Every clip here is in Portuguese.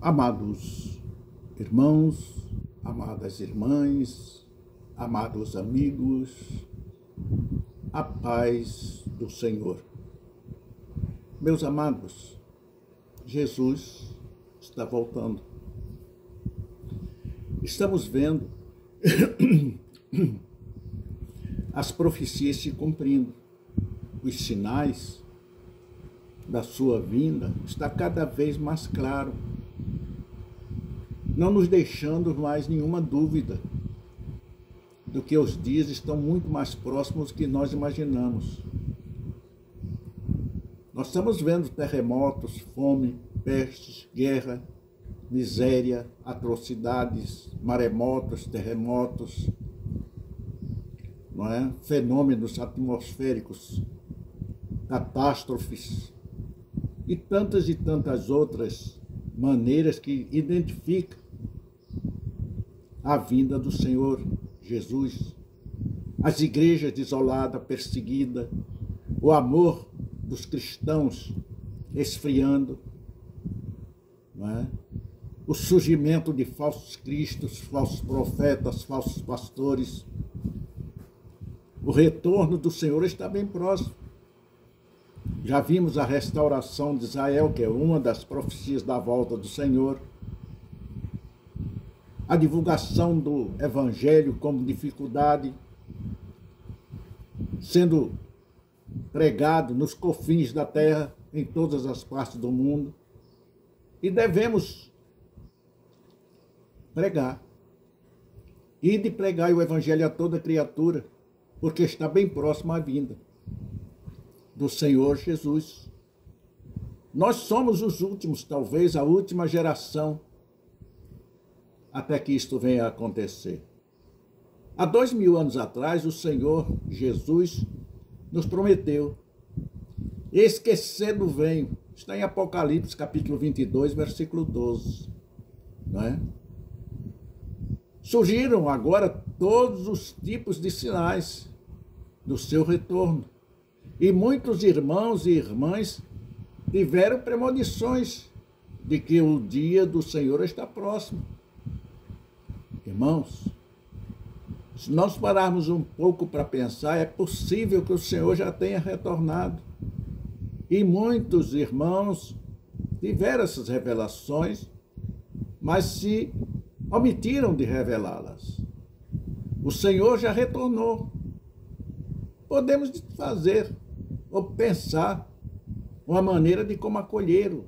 Amados irmãos, amadas irmãs, amados amigos, a paz do Senhor. Meus amados, Jesus está voltando. Estamos vendo as profecias se cumprindo, os sinais da sua vinda está cada vez mais claro, não nos deixando mais nenhuma dúvida do que os dias estão muito mais próximos do que nós imaginamos. Nós estamos vendo terremotos, fome, pestes, guerra, miséria, atrocidades, maremotos, terremotos, não é? Fenômenos atmosféricos, catástrofes e tantas outras maneiras que identificam a vinda do Senhor Jesus. As igrejas desoladas, perseguidas, o amor dos cristãos esfriando, não é? O surgimento de falsos cristos, falsos profetas, falsos pastores. O retorno do Senhor está bem próximo. Já vimos a restauração de Israel, que é uma das profecias da volta do Senhor. A divulgação do Evangelho como dificuldade, sendo pregado nos confins da terra, em todas as partes do mundo. E devemos pregar. E de pregar o Evangelho a toda criatura, porque está bem próximo à vinda do Senhor Jesus. Nós somos os últimos, talvez a última geração, até que isto venha a acontecer. Há 2000 anos atrás, o Senhor Jesus nos prometeu: eis que cedo venho. Está em Apocalipse, capítulo 22, versículo 12. Não é? Surgiram agora todos os tipos de sinais do seu retorno. E muitos irmãos e irmãs tiveram premonições de que o dia do Senhor está próximo. Irmãos, se nós pararmos um pouco para pensar, é possível que o Senhor já tenha retornado. E muitos irmãos tiveram essas revelações, mas se omitiram de revelá-las. O Senhor já retornou. Podemos fazer ou pensar uma maneira de como acolhê-lo,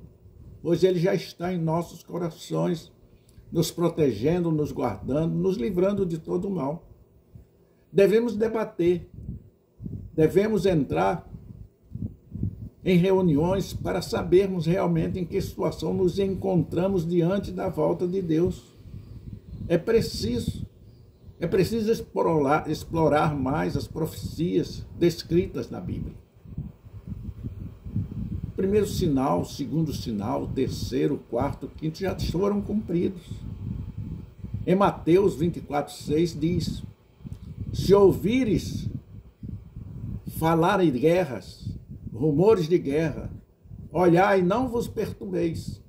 pois ele já está em nossos corações, nos protegendo, nos guardando, nos livrando de todo o mal. Devemos debater, devemos entrar em reuniões para sabermos realmente em que situação nos encontramos diante da volta de Deus. É preciso explorar mais as profecias descritas na Bíblia. O primeiro sinal, o segundo sinal, o terceiro, o quarto, o quinto já foram cumpridos. Em Mateus 24:6 diz: se ouvires falar em guerras, rumores de guerra, olhai e não vos perturbeis,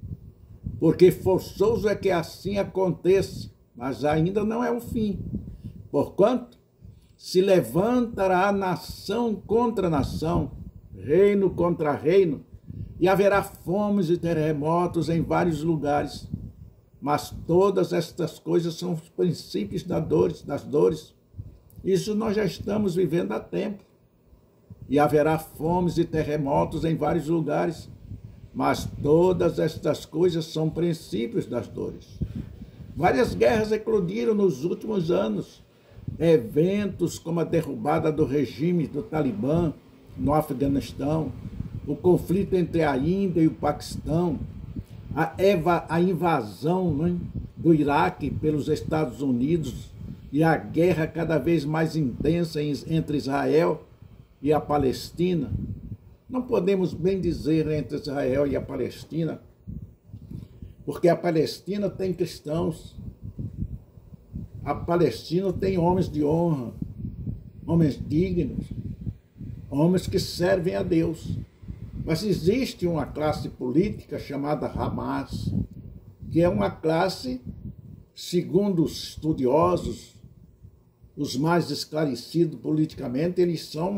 porque forçoso é que assim aconteça, mas ainda não é o fim. Porquanto se levantará nação contra nação, reino contra reino, e haverá fomes e terremotos em vários lugares. Mas todas estas coisas são os princípios das dores. Isso nós já estamos vivendo há tempo. E haverá fomes e terremotos em vários lugares. Mas todas estas coisas são princípios das dores. Várias guerras eclodiram nos últimos anos. Eventos como a derrubada do regime do Talibã no Afeganistão, o conflito entre a Índia e o Paquistão, a invasão, né, do Iraque pelos Estados Unidos e a guerra cada vez mais intensa entre Israel e a Palestina. Não podemos bem dizer entre Israel e a Palestina, porque a Palestina tem cristãos, a Palestina tem homens de honra, homens dignos, homens que servem a Deus. Mas existe uma classe política chamada Hamas, que é uma classe, segundo os estudiosos, os mais esclarecidos politicamente, eles são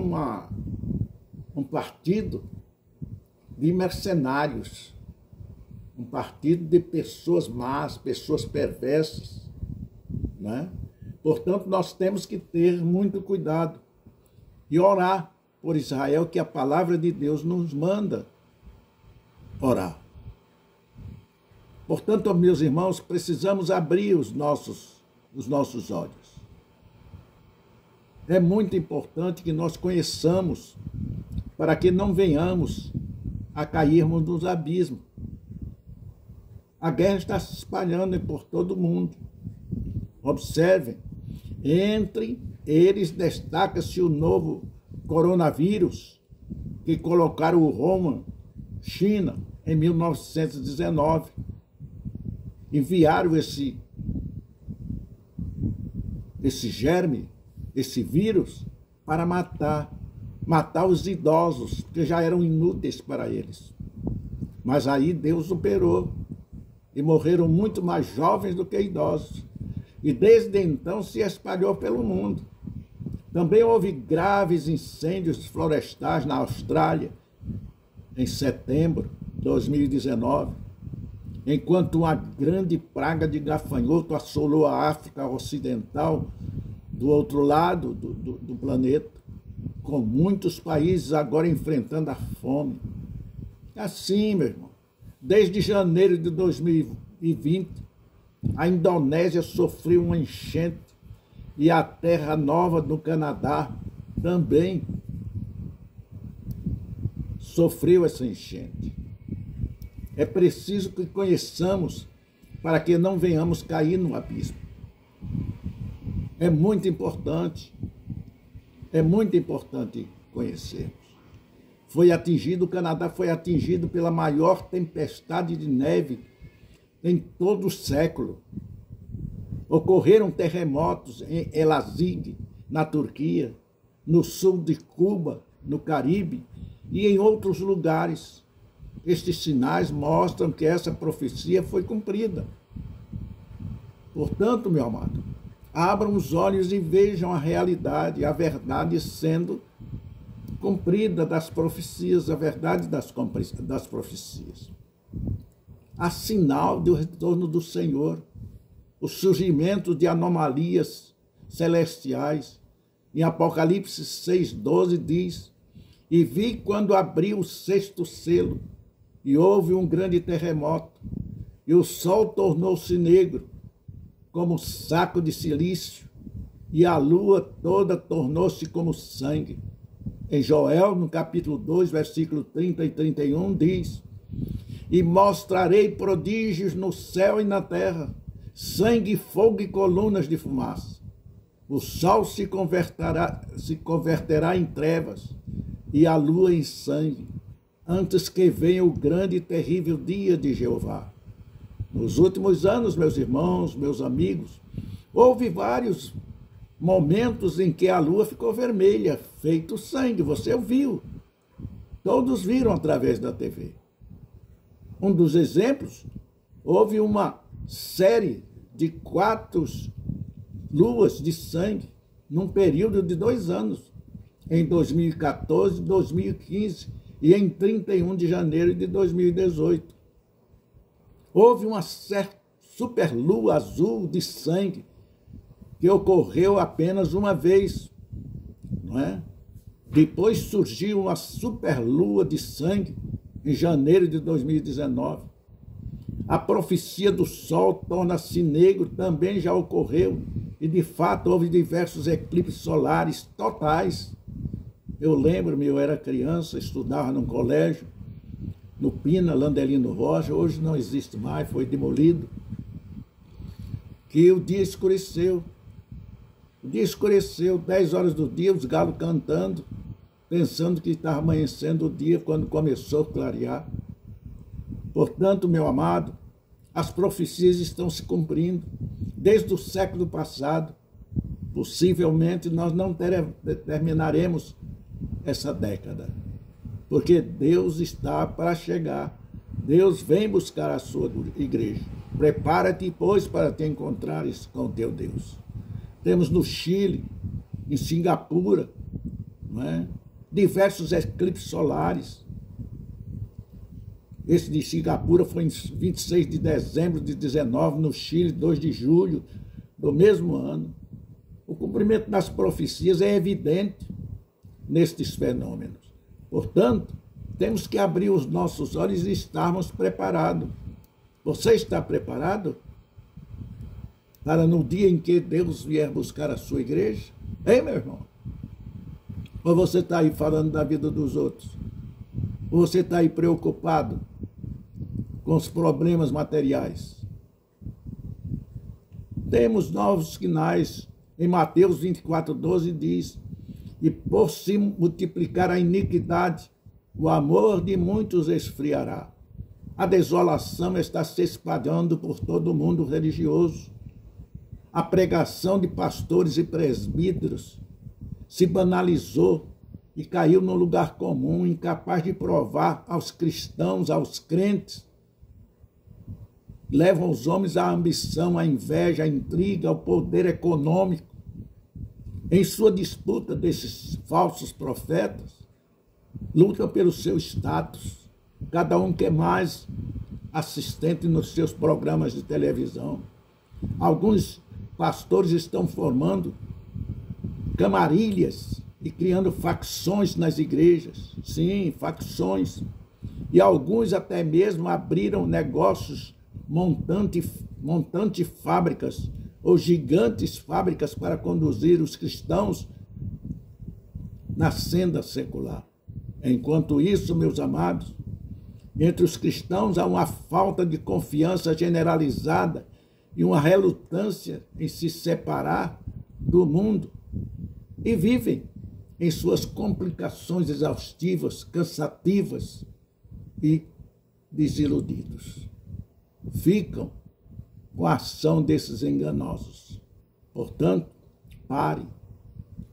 um partido de mercenários, um partido de pessoas más, pessoas perversas, né? Portanto, nós temos que ter muito cuidado e orar por Israel, que a palavra de Deus nos manda orar. Portanto, meus irmãos, precisamos abrir os nossos olhos. É muito importante que nós conheçamos para que não venhamos a cairmos nos abismos. A guerra está se espalhando por todo o mundo. Observem, entre eles destaca-se o novo coronavírus que colocaram o Wuhan, China, em 1919. Enviaram esse germe, esse vírus, para matar os idosos, que já eram inúteis para eles. Mas aí Deus operou, e morreram muito mais jovens do que idosos. E desde então se espalhou pelo mundo. Também houve graves incêndios florestais na Austrália, em setembro de 2019, enquanto uma grande praga de gafanhoto assolou a África Ocidental, do outro lado do planeta, com muitos países agora enfrentando a fome. Assim, meu irmão, desde janeiro de 2020, a Indonésia sofreu uma enchente e a Terra Nova no Canadá também sofreu essa enchente. É preciso que conheçamos para que não venhamos cair no abismo. É muito importante conhecermos. O Canadá foi atingido pela maior tempestade de neve em todo o século. Ocorreram terremotos em Elazig, na Turquia, no sul de Cuba, no Caribe e em outros lugares. Estes sinais mostram que essa profecia foi cumprida. Portanto, meu amado, abram os olhos e vejam a realidade, a verdade sendo cumprida das profecias, a verdade das profecias. Há sinal do retorno do Senhor, o surgimento de anomalias celestiais. Em Apocalipse 6,12 diz: e vi quando abriu o sexto selo, e houve um grande terremoto, e o sol tornou-se negro, como saco de silício, e a lua toda tornou-se como sangue. Em Joel, no capítulo 2, versículo 30 e 31, diz: e mostrarei prodígios no céu e na terra, sangue, fogo e colunas de fumaça. O sol se converterá em trevas e a lua em sangue, antes que venha o grande e terrível dia de Jeová. Nos últimos anos, meus irmãos, meus amigos, houve vários momentos em que a lua ficou vermelha, feito sangue. Você viu. Todos viram através da TV. Um dos exemplos, houve uma série de 4 luas de sangue num período de 2 anos, em 2014, 2015 e em 31 de janeiro de 2018. Houve uma superlua azul de sangue que ocorreu apenas uma vez, não é? Depois surgiu uma superlua de sangue em janeiro de 2019. A profecia do sol torna-se negro também já ocorreu, e de fato houve diversos eclipses solares totais. Eu lembro-me, eu era criança, estudava num colégio, no Pina, Landelino Rocha, hoje não existe mais, foi demolido, que o dia escureceu. O dia escureceu, 10 horas do dia, os galos cantando, pensando que estava amanhecendo o dia quando começou a clarear. Portanto, meu amado, as profecias estão se cumprindo desde o século passado. Possivelmente nós não terminaremos essa década, porque Deus está para chegar. Deus vem buscar a sua igreja. Prepara-te, pois, para te encontrares com o teu Deus. Temos no Chile, em Singapura, não é? Diversos eclipses solares. Esse de Singapura foi em 26 de dezembro de 19, no Chile, 2 de julho do mesmo ano. O cumprimento das profecias é evidente nestes fenômenos. Portanto, temos que abrir os nossos olhos e estarmos preparados. Você está preparado para no dia em que Deus vier buscar a sua igreja? Hein, meu irmão? Ou você está aí falando da vida dos outros? Ou você está aí preocupado com os problemas materiais? Temos novos sinais. Em Mateus 24:12 diz: e por se multiplicar a iniquidade, o amor de muitos esfriará. A desolação está se espalhando por todo o mundo religioso. A pregação de pastores e presbíteros se banalizou e caiu num lugar comum, incapaz de provar aos cristãos, aos crentes. Levam os homens à ambição, à inveja, à intriga, ao poder econômico. Em sua disputa desses falsos profetas, lutam pelo seu status. Cada um quer mais assistente nos seus programas de televisão. Alguns pastores estão formando camarilhas e criando facções nas igrejas. Sim, facções. E alguns até mesmo abriram negócios montante fábricas ou gigantes fábricas para conduzir os cristãos na senda secular. Enquanto isso, meus amados, entre os cristãos há uma falta de confiança generalizada e uma relutância em se separar do mundo e vivem em suas complicações exaustivas, cansativas e desiludidos. Ficam com a ação desses enganosos. Portanto, pare.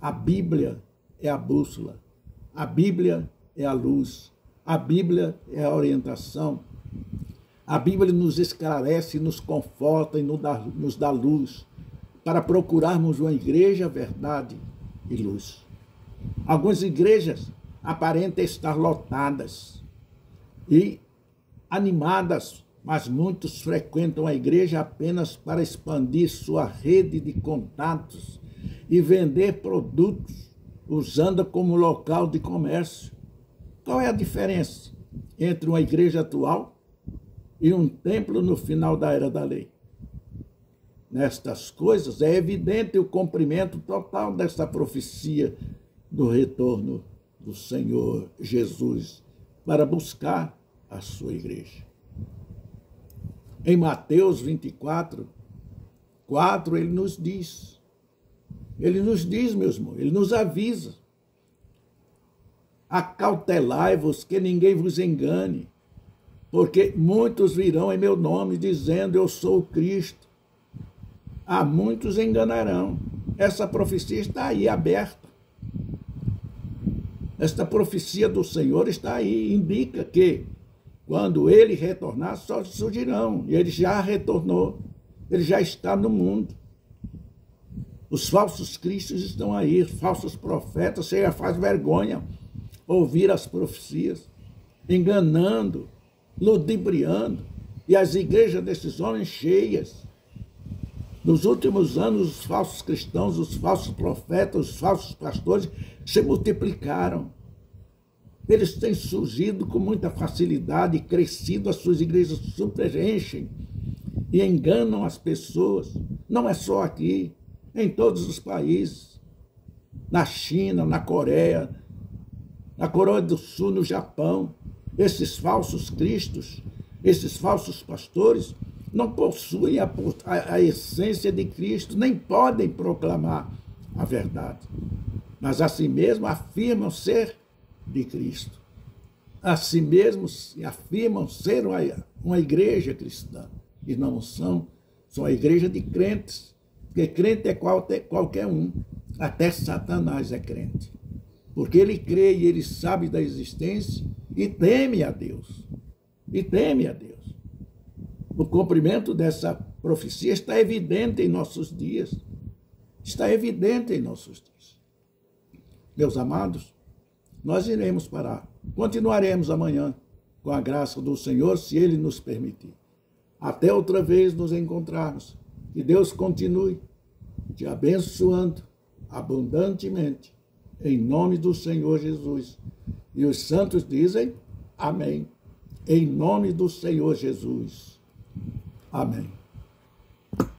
A Bíblia é a bússola. A Bíblia é a luz. A Bíblia é a orientação. A Bíblia nos esclarece, nos conforta e nos dá luz para procurarmos uma igreja, verdade e luz. Algumas igrejas aparentam estar lotadas e animadas, mas muitos frequentam a igreja apenas para expandir sua rede de contatos e vender produtos, usando como local de comércio. Qual é a diferença entre uma igreja atual e um templo no final da Era da Lei? Nestas coisas é evidente o cumprimento total desta profecia do retorno do Senhor Jesus para buscar a sua igreja. Em Mateus 24:4, ele nos diz, meus irmãos, ele nos avisa: acautelai-vos que ninguém vos engane, porque muitos virão em meu nome dizendo eu sou o Cristo. A muitos enganarão. Essa profecia está aí aberta. Esta profecia do Senhor está aí, indica que quando ele retornar, só surgirão. E ele já retornou. Ele já está no mundo. Os falsos cristos estão aí, os falsos profetas. Chega, faz vergonha ouvir as profecias, enganando, ludibriando. E as igrejas desses homens cheias. Nos últimos anos, os falsos cristãos, os falsos profetas, os falsos pastores se multiplicaram. Eles têm surgido com muita facilidade, crescido, as suas igrejas superenchem e enganam as pessoas. Não é só aqui, em todos os países. Na China, na Coreia do Sul, no Japão. Esses falsos cristos, esses falsos pastores, não possuem a essência de Cristo, nem podem proclamar a verdade. Mas assim mesmo afirmam ser de Cristo. Assim mesmo afirmam ser uma igreja cristã. E não são a igreja de crentes. Porque crente é qualquer um. Até Satanás é crente. Porque ele crê e ele sabe da existência e teme a Deus. e teme a Deus. O cumprimento dessa profecia está evidente em nossos dias. Está evidente em nossos dias. Meus amados, nós iremos parar. Continuaremos amanhã, com a graça do Senhor, se Ele nos permitir. Até outra vez nos encontrarmos. Que Deus continue te abençoando abundantemente, em nome do Senhor Jesus. E os santos dizem amém. Em nome do Senhor Jesus. Amém.